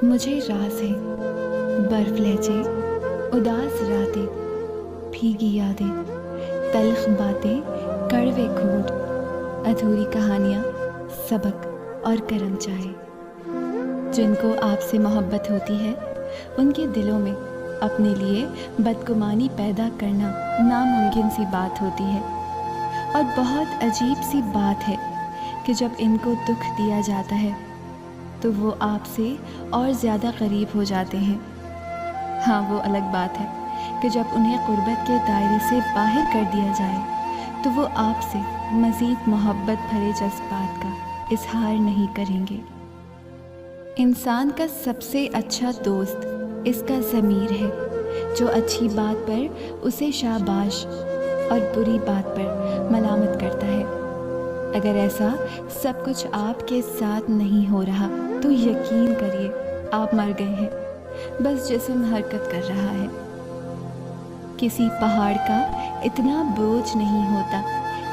مجھے راز ہے، برف لہجے، اداس راتیں، بھیگی یادیں، تلخ باتیں، کڑوے گھونٹ، ادھوری کہانیاں، سبق اور کرم چاہے۔ جن کو آپ سے محبت ہوتی ہے ان کے دلوں میں اپنے لیے بدگمانی پیدا کرنا ناممکن سی بات ہوتی ہے، اور بہت عجیب سی بات ہے کہ جب ان کو دکھ دیا جاتا ہے تو وہ آپ سے اور زیادہ قریب ہو جاتے ہیں۔ ہاں، وہ الگ بات ہے کہ جب انہیں قربت کے دائرے سے باہر کر دیا جائے تو وہ آپ سے مزید محبت بھرے جذبات کا اظہار نہیں کریں گے۔ انسان کا سب سے اچھا دوست اس کا ضمیر ہے، جو اچھی بات پر اسے شاباش اور بری بات پر ملامت کرتا ہے۔ اگر ایسا سب کچھ آپ کے ساتھ نہیں ہو رہا تو یقین کریے آپ مر گئے ہیں، بس جسم حرکت کر رہا ہے۔ کسی پہاڑ کا اتنا بوجھ نہیں ہوتا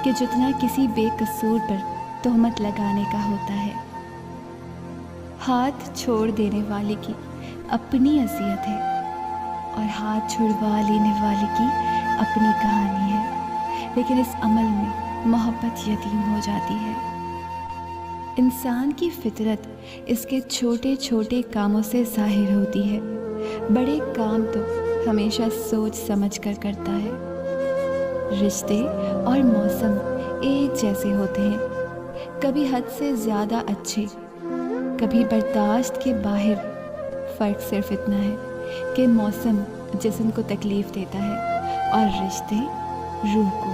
کہ جتنا کسی بے قصور پر تہمت لگانے کا ہوتا ہے۔ ہاتھ چھوڑ دینے والے کی اپنی اذیت ہے اور ہاتھ چھڑوا لینے والے کی اپنی کہانی ہے، لیکن اس عمل میں محبت یتیم ہو جاتی ہے۔ انسان کی فطرت اس کے چھوٹے چھوٹے کاموں سے ظاہر ہوتی ہے، بڑے کام تو ہمیشہ سوچ سمجھ کر کرتا ہے۔ رشتے اور موسم ایک جیسے ہوتے ہیں، کبھی حد سے زیادہ اچھے، کبھی برداشت کے باہر۔ فرق صرف اتنا ہے کہ موسم جسم کو تکلیف دیتا ہے اور رشتے روح کو۔